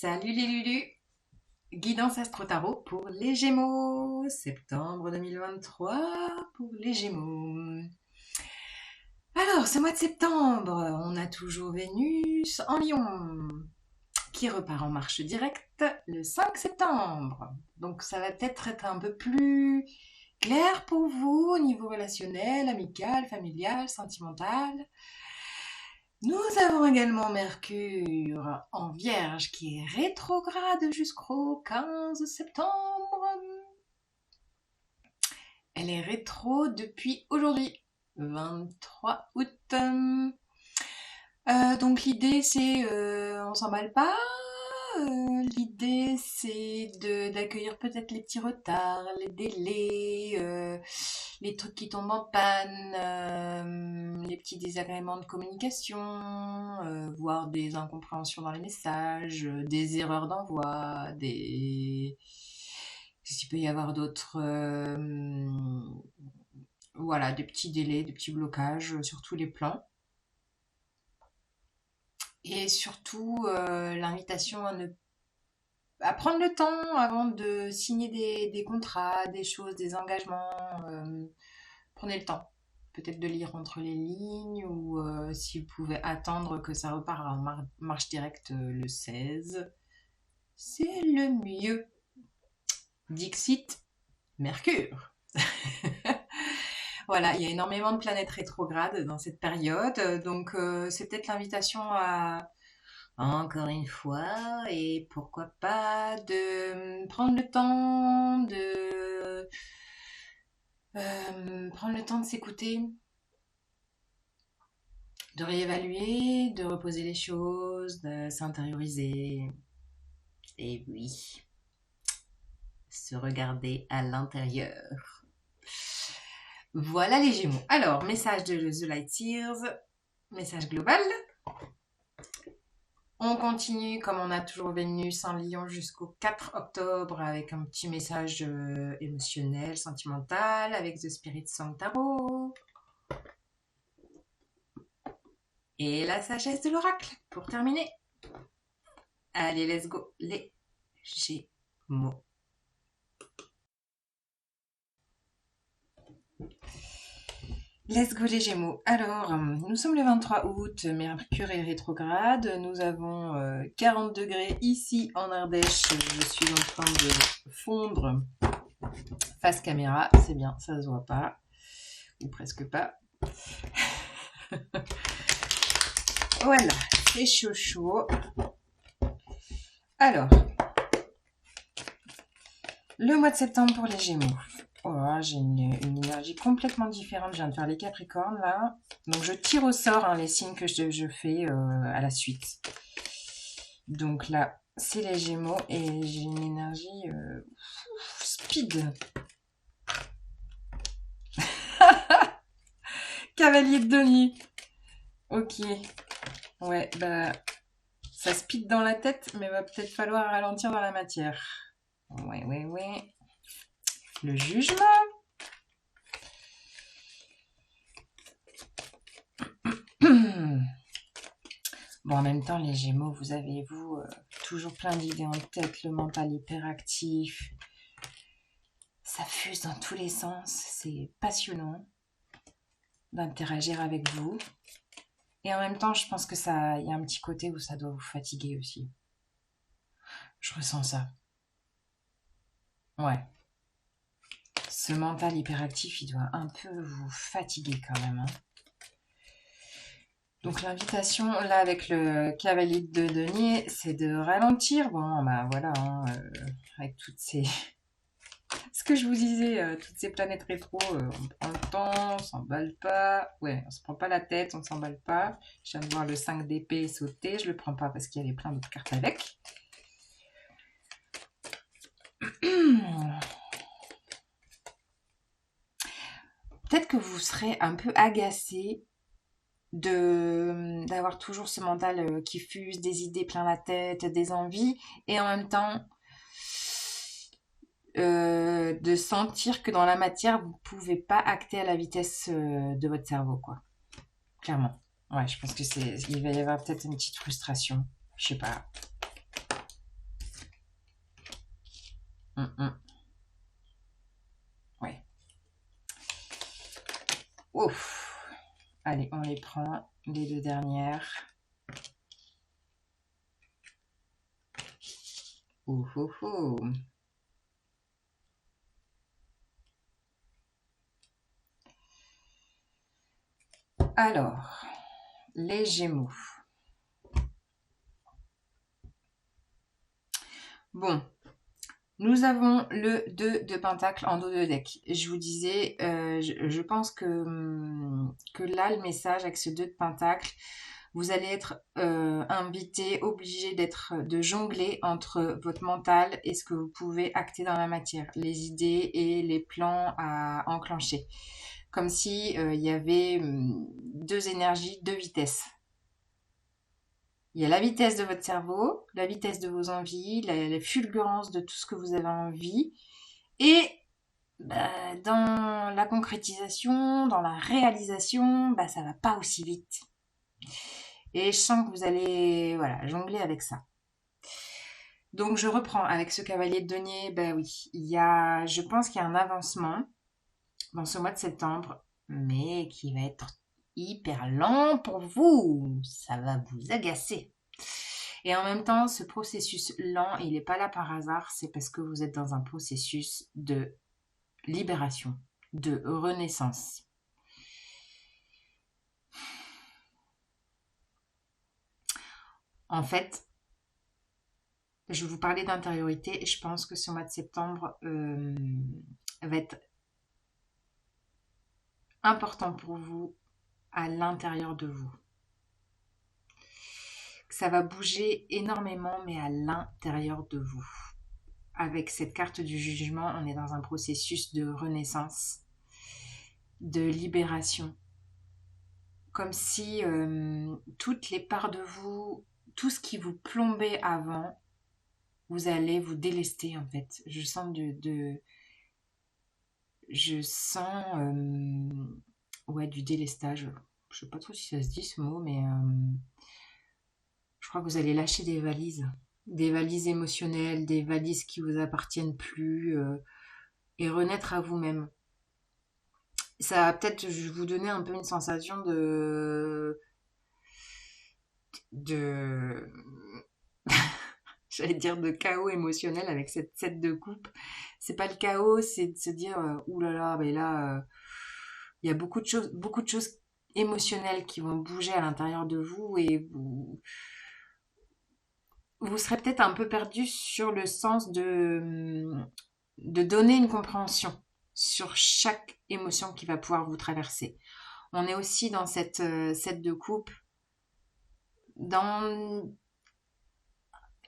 Salut les Lulus! Guidance Astro Tarot pour les Gémeaux, septembre 2023 pour les Gémeaux. Alors, ce mois de septembre, on a toujours Vénus en Lion qui repart en marche directe le 5 septembre. Donc, ça va peut-être être un peu plus clair pour vous au niveau relationnel, amical, familial, sentimental. Nous avons également Mercure en Vierge qui est rétrograde jusqu'au 15 septembre. Elle est rétro depuis aujourd'hui, 23 août. Donc l'idée c'est, on s'emballe pas. L'idée c'est d'accueillir peut-être les petits retards, les délais, les trucs qui tombent en panne, les petits désagréments de communication, voire des incompréhensions dans les messages, des erreurs d'envoi, des... Qu'est-ce qu'il peut y avoir d'autres voilà, des petits délais, des petits blocages sur tous les plans. Et surtout, l'invitation à prendre le temps avant de signer des contrats, des choses, des engagements. Prenez le temps. Peut-être de lire entre les lignes ou si vous pouvez attendre que ça repart en marche directe le 16. C'est le mieux. Dixit Mercure. Voilà, il y a énormément de planètes rétrogrades dans cette période, donc c'est peut-être l'invitation à, encore une fois, et pourquoi pas, de prendre le temps prendre le temps de s'écouter, de réévaluer, de reposer les choses, de s'intérioriser. Et oui, se regarder à l'intérieur. Voilà les Gémeaux. Alors, message de The Light Seers, message global. On continue comme on a toujours Vénus en Lion jusqu'au 4 octobre avec un petit message émotionnel, sentimental avec The Spirit Song Tarot. Et la sagesse de l'oracle pour terminer. Allez, let's go les Gémeaux. Let's go les Gémeaux. Alors, nous sommes le 23 août, Mercure est rétrograde. Nous avons 40 degrés ici en Ardèche. Je suis en train de fondre face caméra. C'est bien, ça se voit pas. Ou presque pas. Voilà, c'est chaud chaud. Alors, le mois de septembre pour les Gémeaux. Oh là, j'ai une énergie complètement différente. Je viens de faire les Capricornes là. Donc je tire au sort les signes que je fais à la suite. Donc là, c'est les Gémeaux et j'ai une énergie speed. Cavalier de denier. Ok. Ouais, bah ça speed dans la tête, mais va peut-être falloir ralentir dans la matière. Ouais. Le jugement. Bon, en même temps, les Gémeaux, vous avez, toujours plein d'idées en tête, le mental hyperactif. Ça fuse dans tous les sens. C'est passionnant d'interagir avec vous. Et en même temps, je pense que il y a un petit côté où ça doit vous fatiguer aussi. Je ressens ça. Ouais. Ce mental hyperactif, il doit un peu vous fatiguer quand même. Donc l'invitation, là, avec le cavalier de denier, c'est de ralentir. Bon, bah voilà, avec toutes ces... Ce que je vous disais, toutes ces planètes rétro, on prend le temps, on s'emballe pas. Ouais, on se prend pas la tête, on s'emballe pas. Je viens de voir le 5 d'épée sauter, je le prends pas parce qu'il y avait plein d'autres cartes avec. Peut-être que vous serez un peu agacé d'avoir toujours ce mental qui fuse, des idées plein la tête, des envies, et en même temps de sentir que dans la matière, vous pouvez pas acter à la vitesse de votre cerveau, quoi. Clairement. Ouais, je pense que il va y avoir peut-être une petite frustration. Je sais pas. Ouais. Ouf. Allez, on les prend, les deux dernières. Ouh, ouh, ouh. Alors, les Gémeaux. Bon, nous avons le 2 de Pentacle en dos de deck. Je vous disais, je pense que là, le message avec ce 2 de Pentacle, vous allez être invité, obligé de jongler entre votre mental et ce que vous pouvez acter dans la matière, les idées et les plans à enclencher. Comme si il y avait deux énergies, deux vitesses. Il y a la vitesse de votre cerveau, la vitesse de vos envies, la fulgurance de tout ce que vous avez envie. Et bah, dans la concrétisation, dans la réalisation, bah, ça va pas aussi vite. Et je sens que vous allez voilà, jongler avec ça. Donc je reprends avec ce cavalier de denier. Ben oui, je pense qu'il y a un avancement dans ce mois de septembre, mais qui va être hyper lent pour vous. Ça va vous agacer. Et en même temps, ce processus lent, il n'est pas là par hasard, c'est parce que vous êtes dans un processus de libération, de renaissance. En fait, je vais vous parler d'intériorité et je pense que ce mois de septembre va être important pour vous à l'intérieur de vous. Ça va bouger énormément, mais à l'intérieur de vous. Avec cette carte du jugement, on est dans un processus de renaissance, de libération. Comme si toutes les parts de vous, tout ce qui vous plombait avant, vous allez vous délester en fait. Je sens ouais, du délestage. Je sais pas trop si ça se dit ce mot, mais je crois que vous allez lâcher des valises émotionnelles, des valises qui vous appartiennent plus, et renaître à vous-même. Ça va peut-être vous donner un peu une sensation de j'allais dire de chaos émotionnel avec cette tête de coupe. C'est pas le chaos, c'est de se dire ouh là là, mais là il y a beaucoup de choses émotionnelles qui vont bouger à l'intérieur de vous et vous serez peut-être un peu perdu sur le sens de donner une compréhension sur chaque émotion qui va pouvoir vous traverser. On est aussi dans cette set de coupe, dans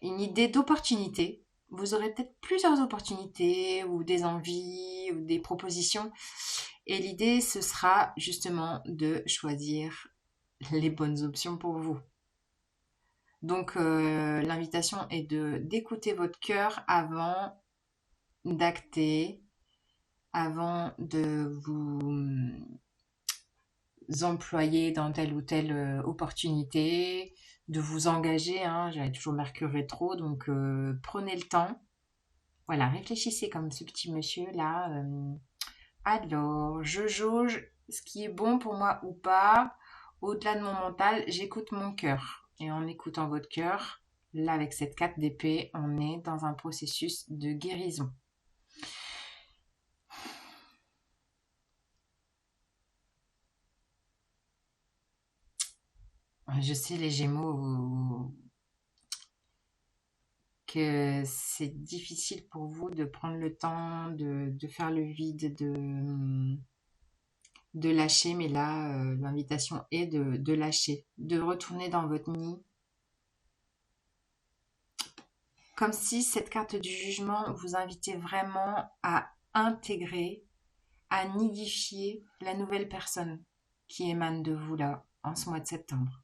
une idée d'opportunité. Vous aurez peut-être plusieurs opportunités ou des envies ou des propositions. Et l'idée, ce sera justement de choisir les bonnes options pour vous. Donc, l'invitation est d'écouter votre cœur avant d'acter, avant de vous employer dans telle ou telle opportunité, de vous engager. Hein. J'avais toujours Mercure rétro, donc prenez le temps. Voilà, réfléchissez comme ce petit monsieur là. Alors, je jauge ce qui est bon pour moi ou pas. Au-delà de mon mental, j'écoute mon cœur. Et en écoutant votre cœur, là avec cette 4 d'épée, on est dans un processus de guérison. Je sais les Gémeaux que c'est difficile pour vous de prendre le temps de faire le vide, de lâcher, mais là, l'invitation est de lâcher, de retourner dans votre nid, comme si cette carte du jugement vous invitait vraiment à intégrer, à nidifier la nouvelle personne qui émane de vous là, en ce mois de septembre.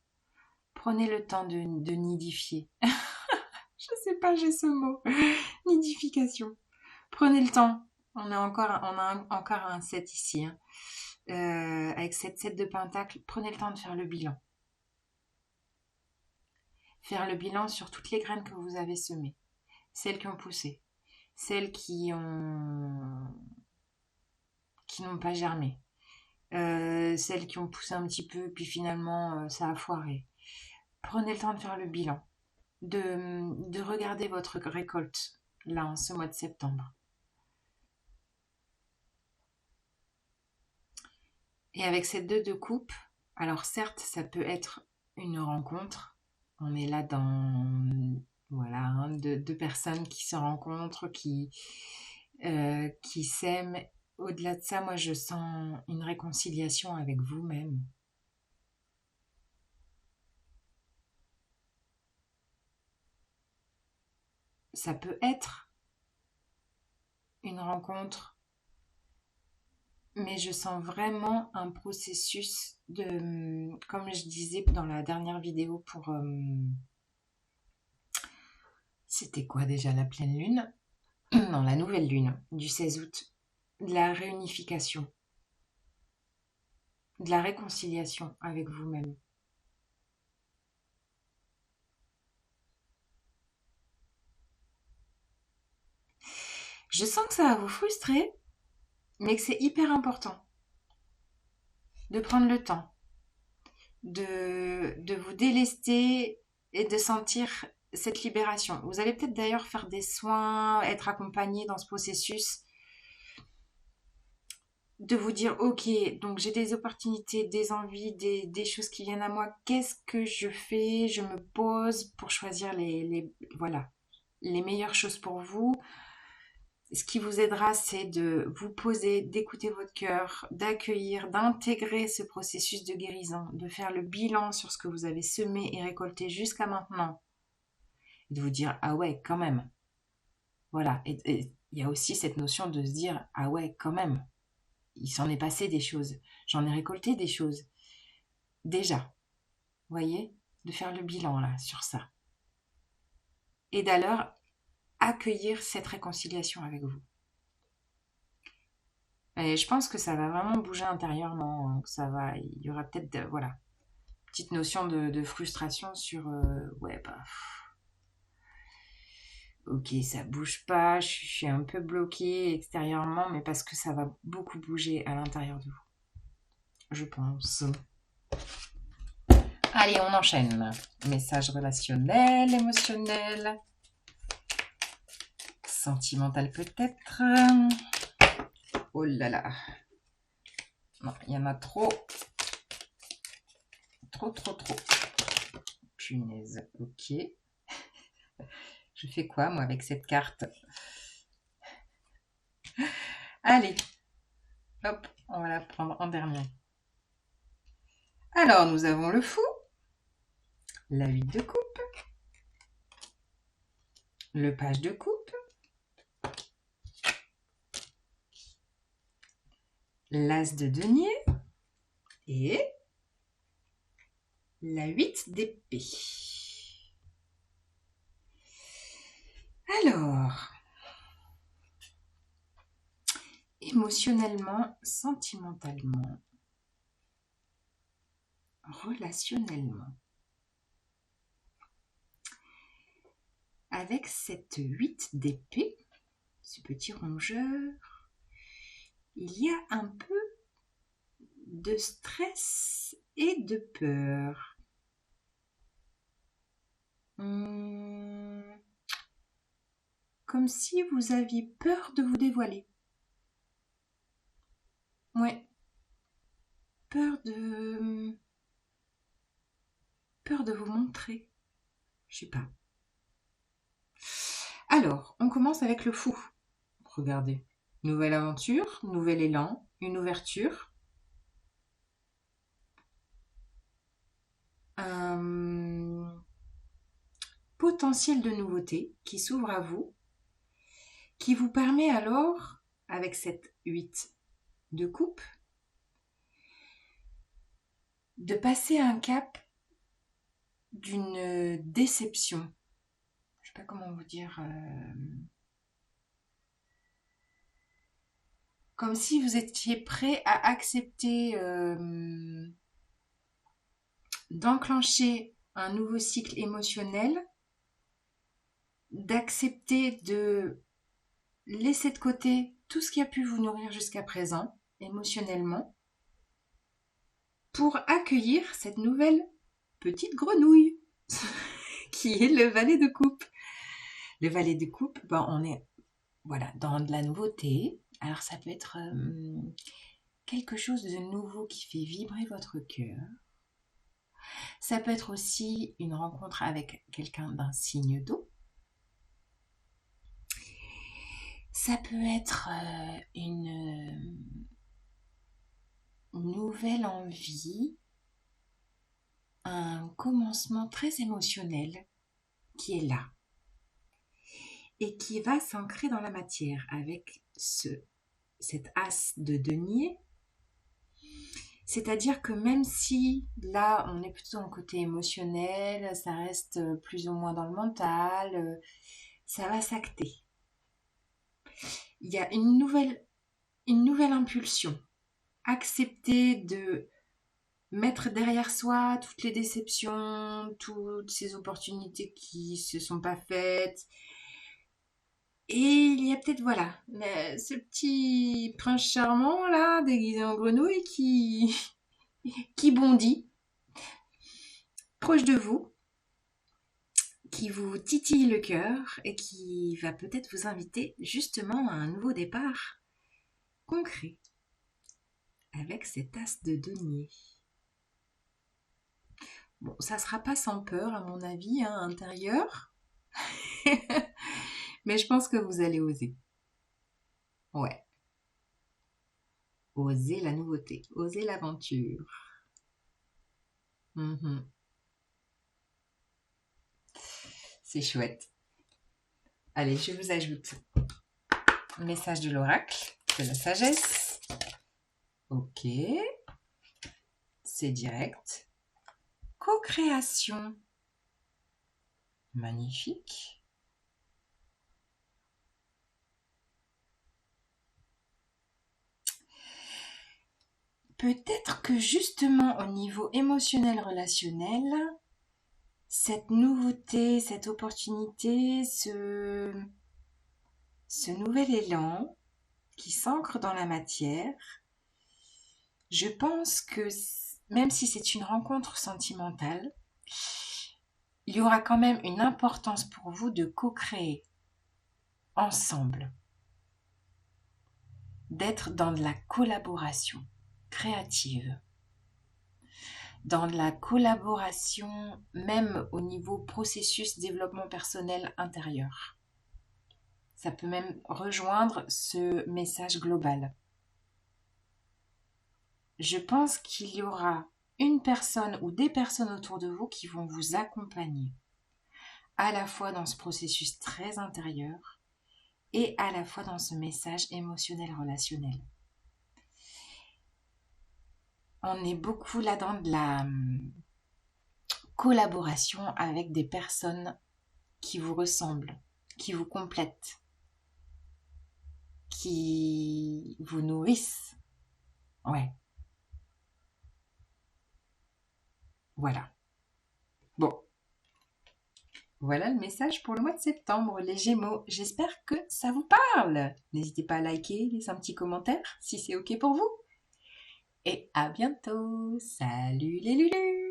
Prenez le temps de nidifier. Je sais pas, j'ai ce mot. Nidification. Prenez le temps. On a encore un 7 ici. Hein. Avec cette 7 de pentacle, prenez le temps de faire le bilan. Faire le bilan sur toutes les graines que vous avez semées. Celles qui ont poussé. celles qui n'ont pas germé, celles qui ont poussé un petit peu, puis finalement ça a foiré. Prenez le temps de faire le bilan, de regarder votre récolte là en ce mois de septembre. Et avec ces deux coupes, alors certes, ça peut être une rencontre. On est là dans voilà deux personnes qui se rencontrent, qui s'aiment. Au-delà de ça, moi, je sens une réconciliation avec vous-même. Ça peut être une rencontre, mais je sens vraiment un processus comme je disais dans la dernière vidéo c'était quoi déjà la pleine lune? Non, la nouvelle lune du 16 août. De la réunification, de la réconciliation avec vous-même. Je sens que ça va vous frustrer, mais que c'est hyper important de prendre le temps, de vous délester et de sentir cette libération. Vous allez peut-être d'ailleurs faire des soins, être accompagné dans ce processus, de vous dire, ok, donc j'ai des opportunités, des envies, des choses qui viennent à moi, qu'est-ce que je fais? Je me pose pour choisir voilà, les meilleures choses pour vous. Ce qui vous aidera, c'est de vous poser, d'écouter votre cœur, d'accueillir, d'intégrer ce processus de guérison, de faire le bilan sur ce que vous avez semé et récolté jusqu'à maintenant. Et de vous dire, ah ouais, quand même. Voilà. Et il y a aussi cette notion de se dire, ah ouais, quand même. Il s'en est passé des choses. J'en ai récolté des choses. Déjà. Vous voyez? De faire le bilan là, sur ça. Et d'ailleurs, accueillir cette réconciliation avec vous. Et je pense que ça va vraiment bouger intérieurement, que ça va, il y aura peut-être, voilà, petite notion de frustration sur, ouais, bah, ok, ça bouge pas, je suis un peu bloquée extérieurement, mais parce que ça va beaucoup bouger à l'intérieur de vous, je pense. Allez, on enchaîne. Message relationnel, émotionnel, sentimental peut-être. Oh là là. Non, il y en a trop. Trop, trop, trop. Punaise, ok. Je fais quoi, moi, avec cette carte? Allez, hop, on va la prendre en dernier. Alors, nous avons le fou, la 8 de coupe, le page de coupe, l'as de denier et la 8 d'épée. Alors, émotionnellement, sentimentalement, relationnellement, avec cette 8 d'épée, ce petit rongeur, il y a un peu de stress et de peur. Comme si vous aviez peur de vous dévoiler. Ouais. Peur de vous montrer. Je sais pas. Alors, on commence avec le fou. Regardez. Nouvelle aventure, nouvel élan, une ouverture. Un potentiel de nouveauté qui s'ouvre à vous, qui vous permet alors, avec cette 8 de coupe, de passer un cap d'une déception. Je sais pas comment vous dire. Comme si vous étiez prêt à accepter d'enclencher un nouveau cycle émotionnel, d'accepter de laissez de côté tout ce qui a pu vous nourrir jusqu'à présent, émotionnellement, pour accueillir cette nouvelle petite grenouille qui est le valet de coupe. Le valet de coupe, on est voilà, dans de la nouveauté. Alors ça peut être quelque chose de nouveau qui fait vibrer votre cœur. Ça peut être aussi une rencontre avec quelqu'un d'un signe d'eau. Ça peut être une nouvelle envie, un commencement très émotionnel qui est là et qui va s'ancrer dans la matière avec cet as de denier. C'est-à-dire que même si là on est plutôt dans le côté émotionnel, ça reste plus ou moins dans le mental, ça va s'acter. Il y a une nouvelle impulsion. Accepter de mettre derrière soi toutes les déceptions, toutes ces opportunités qui se sont pas faites. Et il y a peut-être, voilà, ce petit prince charmant là, déguisé en grenouille, qui bondit proche de vous, qui vous titille le cœur et qui va peut-être vous inviter justement à un nouveau départ concret avec cet as de denier. Bon, ça sera pas sans peur à mon avis, intérieur, mais je pense que vous allez oser. Ouais, oser la nouveauté, oser l'aventure. Mhm. C'est chouette. Allez, je vous ajoute le message de l'oracle, de la sagesse. Ok, c'est direct. Co-création. Magnifique. Peut-être que justement au niveau émotionnel relationnel, cette nouveauté, cette opportunité, ce nouvel élan qui s'ancre dans la matière, je pense que même si c'est une rencontre sentimentale, il y aura quand même une importance pour vous de co-créer ensemble, d'être dans de la collaboration créative, dans de la collaboration même au niveau processus développement personnel intérieur. Ça peut même rejoindre ce message global. Je pense qu'il y aura une personne ou des personnes autour de vous qui vont vous accompagner, à la fois dans ce processus très intérieur et à la fois dans ce message émotionnel relationnel. On est beaucoup là dans de la collaboration avec des personnes qui vous ressemblent, qui vous complètent, qui vous nourrissent. Ouais. Voilà. Bon. Voilà le message pour le mois de septembre, les Gémeaux. J'espère que ça vous parle. N'hésitez pas à liker, laisser un petit commentaire si c'est OK pour vous. Et à bientôt. Salut les Lulus!